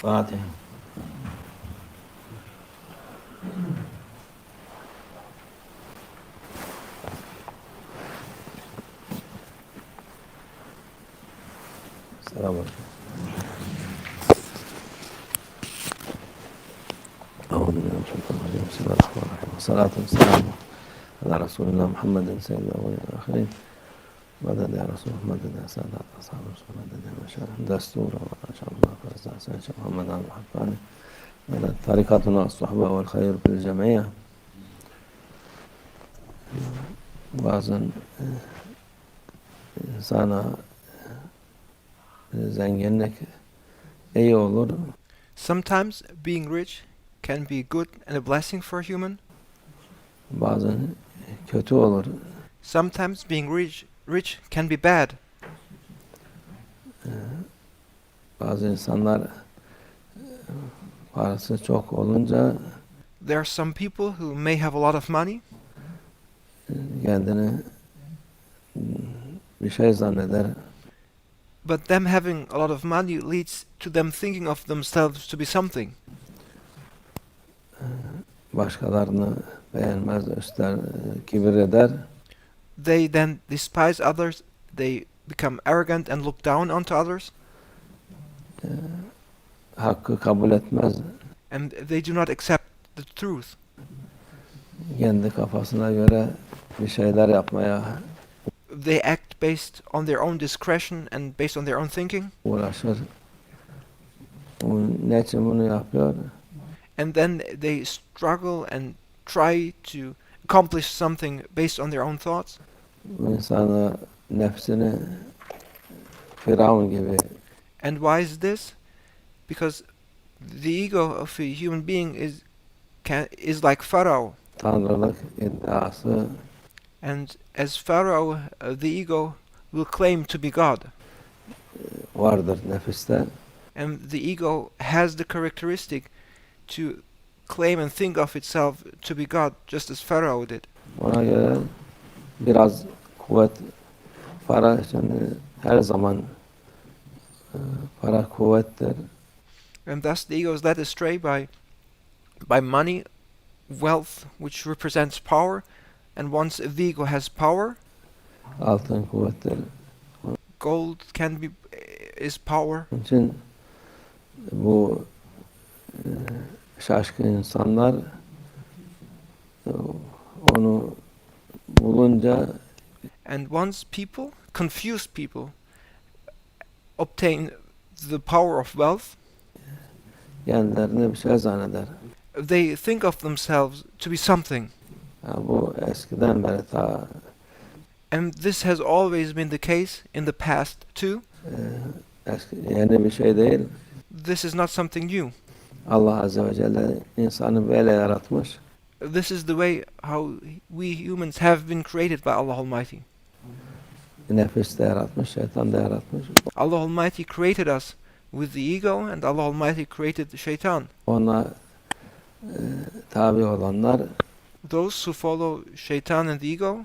Fatiha. Selamun Aleyküm. Euzubillahimineşşeytanirracim. Bismillahirrahmanirrahim. Salatu vesselamu ala Resulina Muhammedin seyyidil evvelin ve ahirin. Madad ya Resul, madad ya Sadat, ashab-ı Resul, madad ya meşârih, destur ve maşallah, fazla, Şeyh Mehmed Adil'in Hakkani, madad tarikatuna, sohbeti vel hayır bil cemiyye. Bazen insana zenginlik iyi olur. Sometimes being rich can be good and a blessing for a human. Bazen kötü olur. Sometimes being rich can be bad. Bazı insanlar parası çok olunca There are some people who may have a lot of money, kendini bir şey zanneder. but them having a lot of money leads to them thinking of themselves to be something. Başkalarını beğenmez, üstler, kibir eder. They then despise others, they become arrogant and look down onto others, Hakkı kabul etmez. and they do not accept the truth. Kendi kafasına göre bir şeyler yapmaya They act based on their own discretion and based on their own thinking, uğraşır. Ne için bunu yapıyor? and then they struggle and try to accomplish something based on their own thoughts. Bu insanı nefsini Firavun gibi And why is this? Because the ego of a human being is like Pharaoh, tanrılık iddiası and as Pharaoh, the ego will claim to be God, vardır nefiste. and the ego has the characteristic to claim and think of itself to be God, just as Pharaoh did. Ona göre biraz kuvvet, para için her zaman para kuvvettir. And thus the ego is led astray by money, wealth, which represents power, and once the ego has power, Altın kuvvettir. gold is power. Onun için bu şaşkın insanlar onu bulunca And once confused people, obtain the power of wealth, kendilerini bir şey zanneder. they think of themselves to be something. Bu eskiden beri ta And this has always been the case in the past too. yeni bir şey değil. This is not something new. Allah Azze ve Celle insanı böyle yaratmış. This is the way how we humans have been created by Allah Almighty. Nefis de yaratmış, şeytan da yaratmış. Allah Almighty created us with the ego, and Allah Almighty created the shaitan. Ona tabi olanlar Those who follow shaitan and the ego,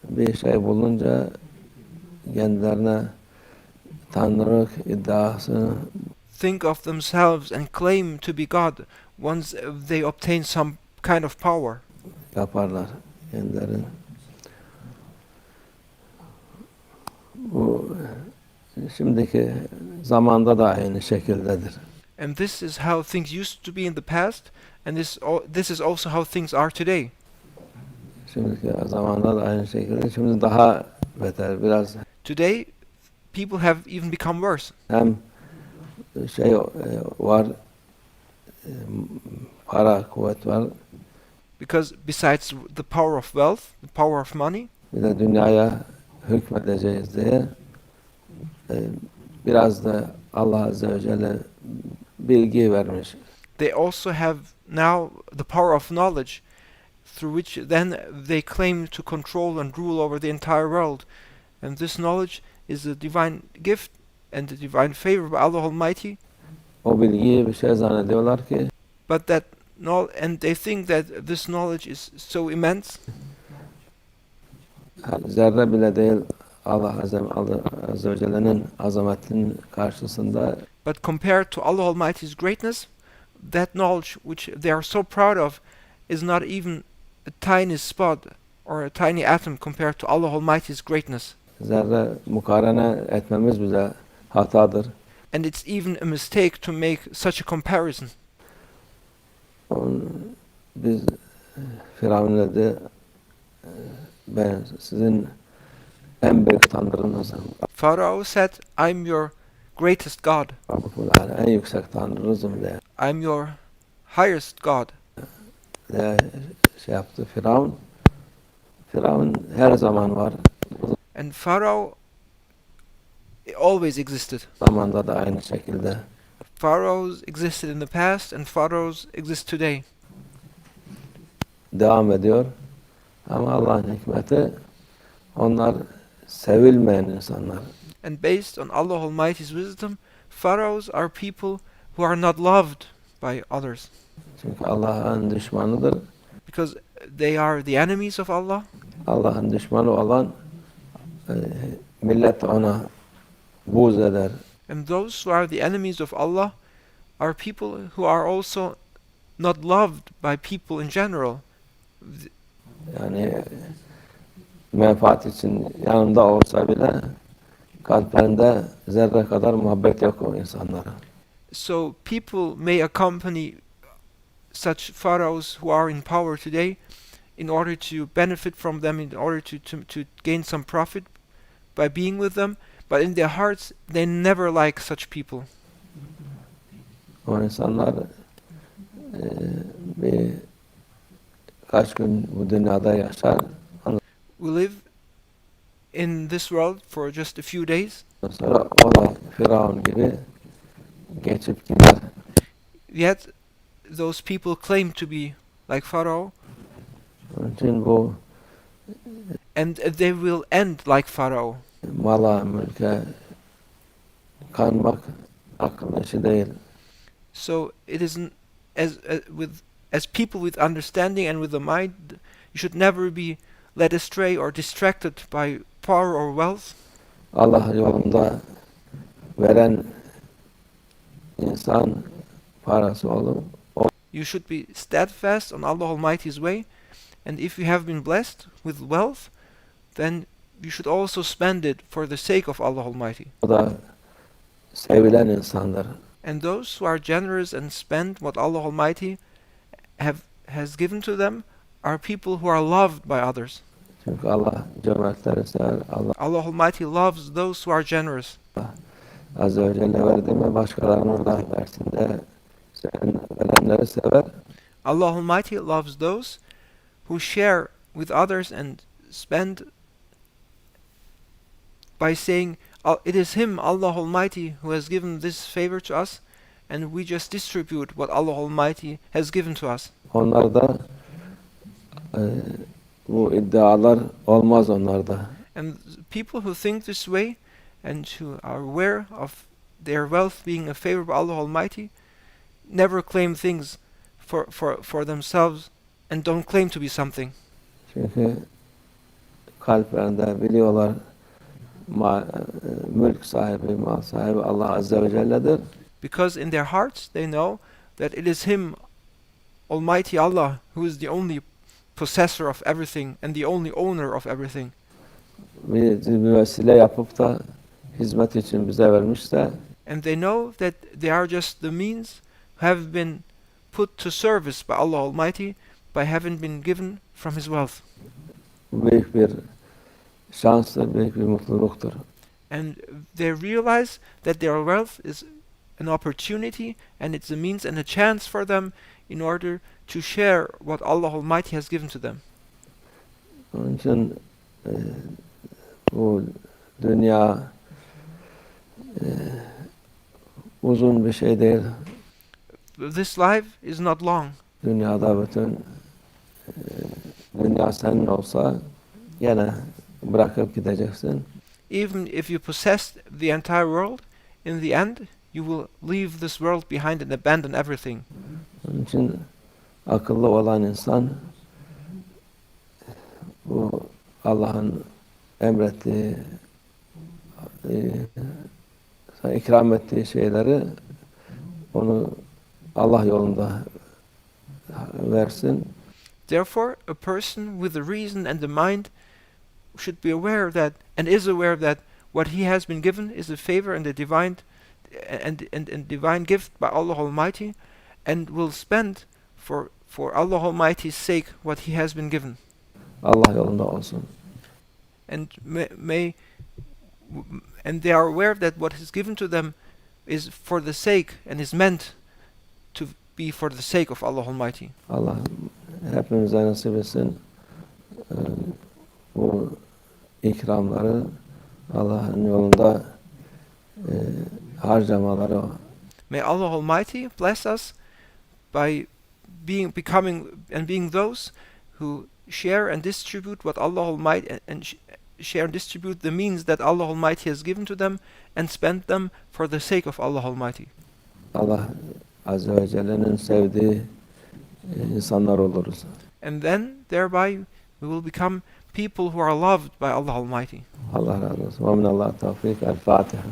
bir şey bulunca kendilerine tanrılık iddiası think of themselves and claim to be God once they obtain some kind of power. yaparlar kendilerini. Bu şimdiki zamanda da aynı şekildedir. And this is how things used to be in the past, and this is also how things are today. Şimdiki zamanda da aynı şekilde. Şimdi daha beter biraz. Today, people have even become worse. Hem şey var, para, kuvvet var. Because besides the power of wealth, the power of money, Bir de dünyaya hükmedeceğiz diye biraz da Allah Azze ve Celle bilgi vermiş. they also have now the power of knowledge, through which then they claim to control and rule over the entire world. And this knowledge is a divine gift and a divine favor by Allah Almighty. O bilgiyi bir şey zannediyorlar ki But and they think that this knowledge is so immense, zerre bile değil Allah Azze ve Celle'nin azametinin karşısında But compared to Allah Almighty's greatness, that knowledge which they are so proud of is not even a tiny spot or a tiny atom compared to Allah Almighty's greatness. zerre mukarene etmemiz bize hatadır. And it's even a mistake to make such a comparison. Biz Firavun dedi, ben sizin en büyük tanrınızım. Pharaoh said, I'm your greatest God. En yüksek tanrınızım diye. I'm your highest God. Şey yaptı Firavun. Firavun her zaman var. And Pharaoh always existed. Zamanda da aynı şekilde. Pharaohs existed in the past and pharaohs exist today. Devam ediyor. Ama Allah'ın hikmeti onlar sevilmeyen insanlar. And based on Allah Almighty's wisdom, pharaohs are people who are not loved by others. Çünkü Allah'ın düşmanıdır. Because they are the enemies of Allah. Allah'ın düşmanı olan millet ona buğz eder. And those who are the enemies of Allah are people who are also not loved by people in general. Yani menfaat için yanında olsa bile kalplerinde zerre kadar muhabbet yok o insanlara. So people may accompany such pharaohs who are in power today in order to benefit from them, in order to gain some profit by being with them, but in their hearts they never like such people. O insanlar birkaç gün bu dünyada yaşar. We live in this world for just a few days, Sonra o da Firavun gibi geçip gider. yet those people claim to be like Pharaoh, Onun için bu and they will end like Pharaoh. mala, mülke kanmak akıl işi değil. So it isn't as people with understanding and with the mind, you should never be led astray or distracted by power or wealth. Allah yolunda veren insan parası olur. You should be steadfast on Allah Almighty's way, and if you have been blessed with wealth, then you should also spend it for the sake of Allah Almighty. O da sevilen insandır. And those who are generous and spend what Allah Almighty has given to them are people who are loved by others. Çünkü Allah cömertleri sever. Allah Almighty loves those who are generous. Azze ve Celle verdiğimi başkalarına da versin de sen verenleri sever. Allah Almighty loves those who share with others and spend by saying, it is Him, Allah Almighty, who has given this favor to us, and we just distribute what Allah Almighty has given to us. Onlarda bu iddialar olmaz onlarda. And people who think this way and who are aware of their wealth being a favor by Allah Almighty never claim things for themselves and don't claim to be something. Çünkü kalplerinde biliyorlar mülk sahibi, mal sahibi Allah Azze ve Celle'dir. Because in their hearts they know that it is Him, Almighty Allah, who is the only possessor of everything and the only owner of everything. Bir vesile yapıp da hizmet için bize vermişse And they know that they are just the means who have been put to service by Allah Almighty by having been given from His wealth. büyük bir şanstır, büyük bir mutluluktur. And they realize that their wealth is an opportunity and it's a means and a chance for them in order to share what Allah Almighty has given to them. Onun için bu dünya uzun bir şey değil. This life is not long. Dünyada bütün dünya senin olsa gene bırakıp gideceksin. Even if you possess the entire world, in the end you will leave this world behind and abandon everything. Onun için akıllı olan insan bu Allah'ın emrettiği ikram ettiği şeyleri onu Allah yolunda versin. Therefore, a person with the reason and the mind should be aware that, and is aware that, what he has been given is a favor and a divine and divine gift by Allah Almighty, and will spend for Allah Almighty's sake what he has been given. Allah yolunda olsun. And and they are aware that what is given to them is for the sake and is meant to be for the sake of Allah Almighty. Allah hepimize nasip etsin. Bu ikramları Allah'ın yolunda harcamaları. May Allah Almighty bless us by being those who share and distribute what Allah Almighty share and distribute the means that Allah Almighty has given to them, and spend them for the sake of Allah Almighty. Allah Azze ve Celle'nin sevdiği insanlar oluruz. And then thereby we will become people who are loved by Allah Almighty. Allah razı olsun. Ve minallah tevfik. El Fatiha.